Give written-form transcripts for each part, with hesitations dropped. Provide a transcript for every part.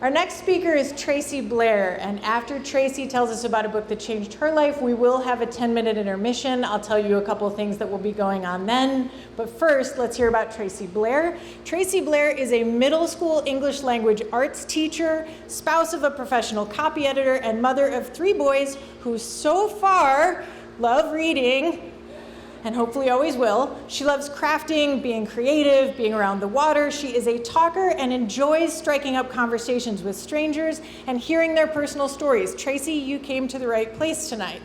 Our next speaker is Tracy Blair, and after Tracy tells us about a book that changed her life, we will have a 10-minute intermission. I'll tell you a couple of things that will be going on then. But first, let's hear about Tracy Blair. Tracy Blair is a middle school English language arts teacher, spouse of a professional copy editor, and mother of 3 boys who so far love reading, and hopefully always will. She loves crafting, being creative, being around the water. She is a talker and enjoys striking up conversations with strangers and hearing their personal stories. Tracy, you came to the right place tonight.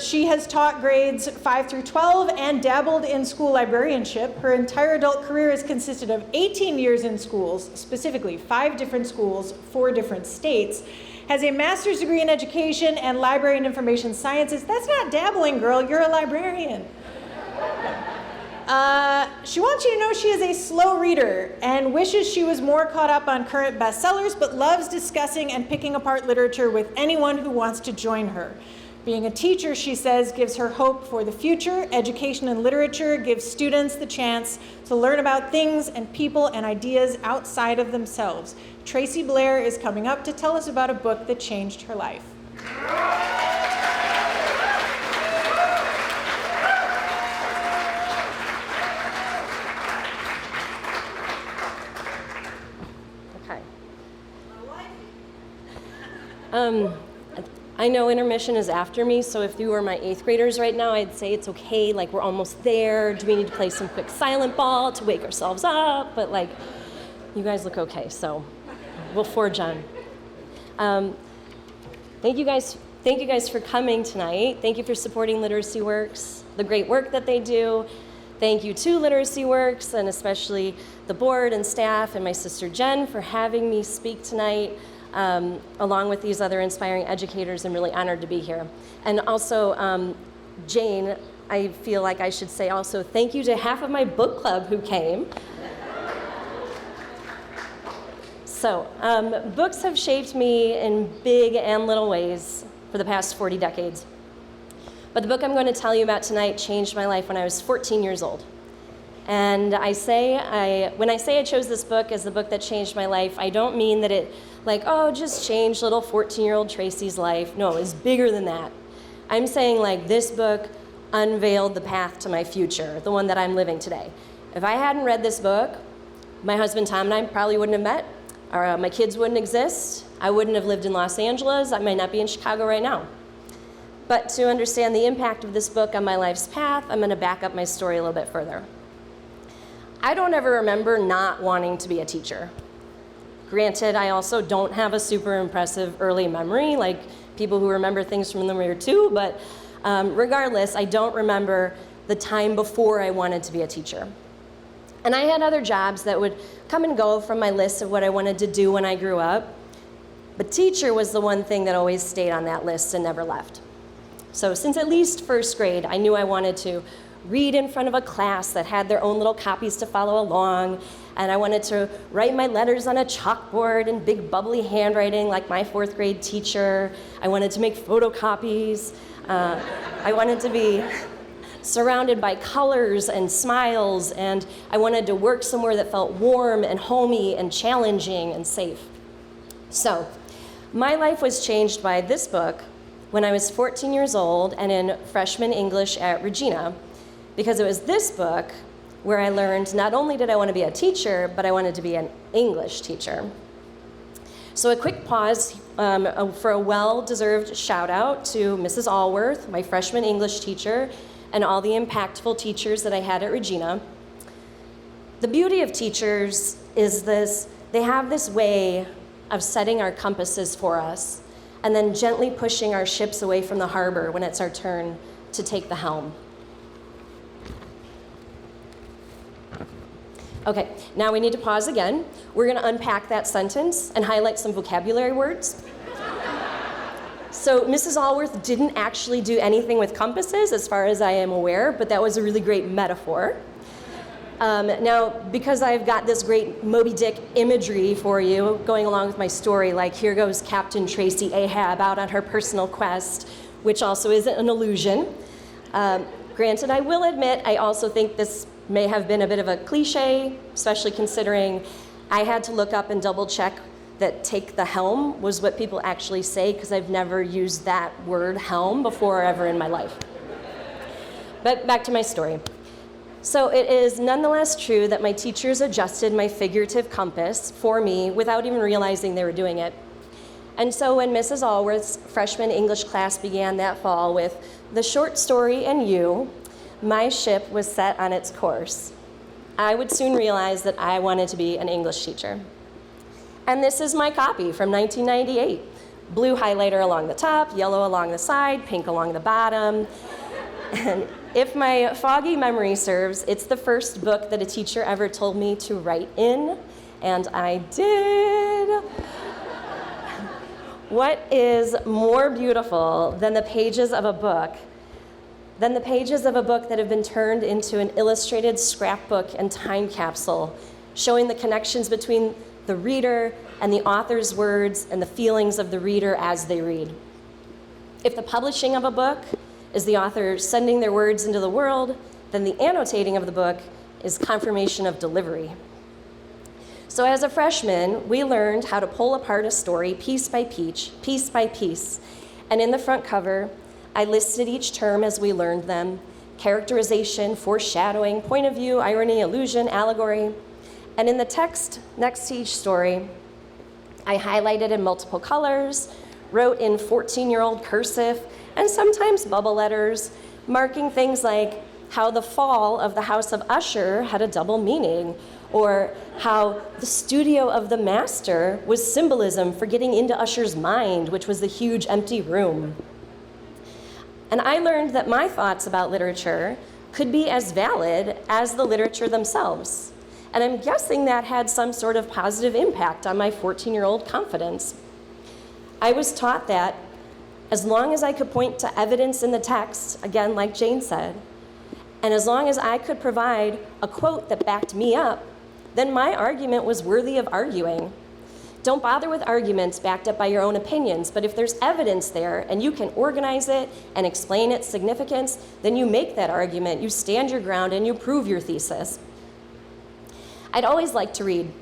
She has taught grades 5 through 12 and dabbled in school librarianship. Her entire adult career has consisted of 18 years in schools, specifically 5 different schools, 4 different states. Has a master's degree in education and library and information sciences. That's not dabbling, girl, you're a librarian. She wants you to know she is a slow reader and wishes she was more caught up on current bestsellers, but loves discussing and picking apart literature with anyone who wants to join her. Being a teacher, she says, gives her hope for the future. Education and literature gives students the chance to learn about things and people and ideas outside of themselves. Tracy Blair is coming up to tell us about a book that changed her life. Okay. I know intermission is after me, so if you were my 8th graders right now, I'd say it's okay, like we're almost there. Do we need to play some quick silent ball to wake ourselves up? But like, you guys look okay, so we'll forge on. Thank you guys for coming tonight. Thank you for supporting Literacy Works, the great work that they do. Thank you to Literacy Works, and especially the board and staff and my sister Jen for having me speak tonight. Along with these other inspiring educators. I'm really honored to be here. And also, Jane, I feel like I should say also thank you to half of my book club who came. So, books have shaped me in big and little ways for the past 40 decades. But the book I'm going to tell you about tonight changed my life when I was 14 years old. And when I say I chose this book as the book that changed my life, I don't mean that it just changed little 14-year-old Tracy's life. No, it's bigger than that. I'm saying this book unveiled the path to my future, the one that I'm living today. If I hadn't read this book, my husband Tom and I probably wouldn't have met, or my kids wouldn't exist. I wouldn't have lived in Los Angeles. I might not be in Chicago right now. But to understand the impact of this book on my life's path, I'm going to back up my story a little bit further. I don't ever remember not wanting to be a teacher. Granted, I also don't have a super impressive early memory, like people who remember things from when they were 2, but regardless, I don't remember the time before I wanted to be a teacher. And I had other jobs that would come and go from my list of what I wanted to do when I grew up, but teacher was the one thing that always stayed on that list and never left. So since at least 1st grade, I knew I wanted to read in front of a class that had their own little copies to follow along, and I wanted to write my letters on a chalkboard in big bubbly handwriting like my 4th grade teacher. I wanted to make photocopies. I wanted to be surrounded by colors and smiles, and I wanted to work somewhere that felt warm and homey and challenging and safe. So my life was changed by this book when I was 14 years old and in freshman English at Regina, because it was this book where I learned not only did I want to be a teacher, but I wanted to be an English teacher. So a quick pause for a well-deserved shout out to Mrs. Allworth, my freshman English teacher, and all the impactful teachers that I had at Regina. The beauty of teachers is they have this way of setting our compasses for us and then gently pushing our ships away from the harbor when it's our turn to take the helm. Okay, now we need to pause again. We're going to unpack that sentence and highlight some vocabulary words. So Mrs. Allworth didn't actually do anything with compasses, as far as I am aware, but that was a really great metaphor. Now, because I've got this great Moby Dick imagery for you going along with my story, like here goes Captain Tracy Ahab out on her personal quest, which also isn't an illusion. Granted, I will admit, I also think this may have been a bit of a cliche, especially considering I had to look up and double check that take the helm was what people actually say, because I've never used that word helm before ever in my life. But back to my story. So it is nonetheless true that my teachers adjusted my figurative compass for me without even realizing they were doing it. And so when Mrs. Allworth's freshman English class began that fall with the short story and you, my ship was set on its course. I would soon realize that I wanted to be an English teacher. And this is my copy from 1998. Blue highlighter along the top, yellow along the side, pink along the bottom. And if my foggy memory serves, it's the first book that a teacher ever told me to write in, and I did. What is more beautiful than the pages of a book that have been turned into an illustrated scrapbook and time capsule, showing the connections between the reader and the author's words and the feelings of the reader as they read? If the publishing of a book is the author sending their words into the world, then the annotating of the book is confirmation of delivery. So as a freshman, we learned how to pull apart a story piece by piece. And in the front cover, I listed each term as we learned them: characterization, foreshadowing, point of view, irony, allusion, allegory. And in the text next to each story, I highlighted in multiple colors, wrote in 14-year-old cursive, and sometimes bubble letters, marking things like how the fall of the House of Usher had a double meaning, or how the studio of the master was symbolism for getting into Usher's mind, which was the huge empty room. And I learned that my thoughts about literature could be as valid as the literature themselves. And I'm guessing that had some sort of positive impact on my 14-year-old confidence. I was taught that as long as I could point to evidence in the text, again, like Jane said, and as long as I could provide a quote that backed me up, then my argument was worthy of arguing. Don't bother with arguments backed up by your own opinions, but if there's evidence there and you can organize it and explain its significance, then you make that argument, you stand your ground, and you prove your thesis. I'd always liked to read,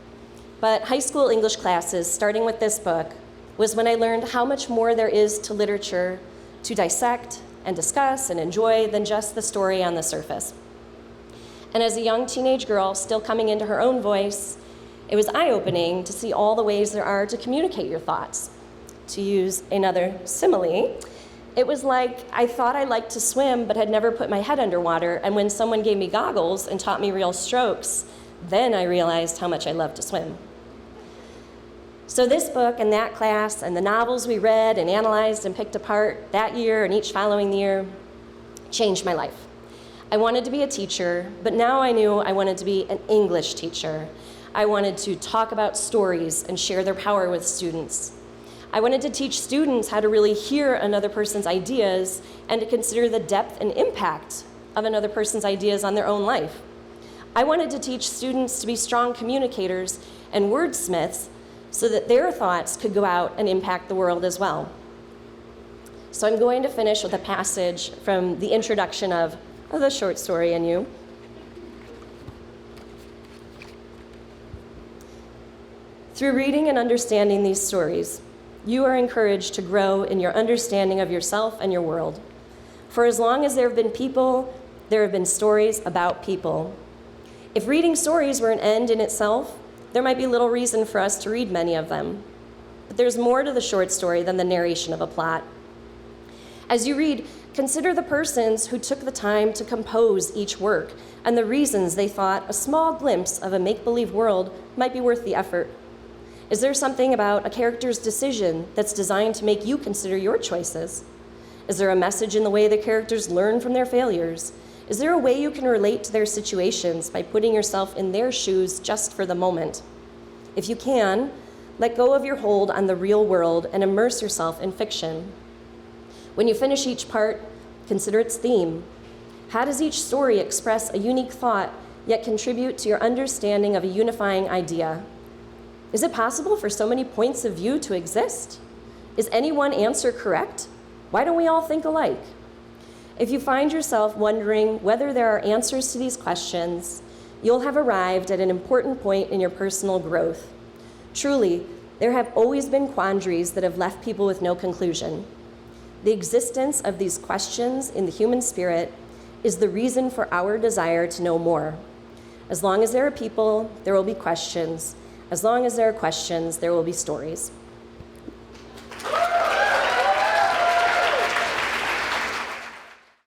but high school English classes, starting with this book, was when I learned how much more there is to literature to dissect and discuss and enjoy than just the story on the surface. And as a young teenage girl still coming into her own voice, it was eye-opening to see all the ways there are to communicate your thoughts. To use another simile, it was like I thought I liked to swim but had never put my head underwater, and when someone gave me goggles and taught me real strokes, then I realized how much I loved to swim. So this book and that class and the novels we read and analyzed and picked apart that year and each following year changed my life. I wanted to be a teacher, but now I knew I wanted to be an English teacher. I wanted to talk about stories and share their power with students. I wanted to teach students how to really hear another person's ideas and to consider the depth and impact of another person's ideas on their own life. I wanted to teach students to be strong communicators and wordsmiths so that their thoughts could go out and impact the world as well. So I'm going to finish with a passage from the introduction of the short story and you. Through reading and understanding these stories, you are encouraged to grow in your understanding of yourself and your world. For as long as there have been people, there have been stories about people. If reading stories were an end in itself, there might be little reason for us to read many of them. But there's more to the short story than the narration of a plot. As you read, consider the persons who took the time to compose each work and the reasons they thought a small glimpse of a make-believe world might be worth the effort. Is there something about a character's decision that's designed to make you consider your choices? Is there a message in the way the characters learn from their failures? Is there a way you can relate to their situations by putting yourself in their shoes just for the moment? If you can, let go of your hold on the real world and immerse yourself in fiction. When you finish each part, consider its theme. How does each story express a unique thought, yet contribute to your understanding of a unifying idea? Is it possible for so many points of view to exist? Is any one answer correct? Why don't we all think alike? If you find yourself wondering whether there are answers to these questions, you'll have arrived at an important point in your personal growth. Truly, there have always been quandaries that have left people with no conclusion. The existence of these questions in the human spirit is the reason for our desire to know more. As long as there are people, there will be questions. As long as there are questions, there will be stories.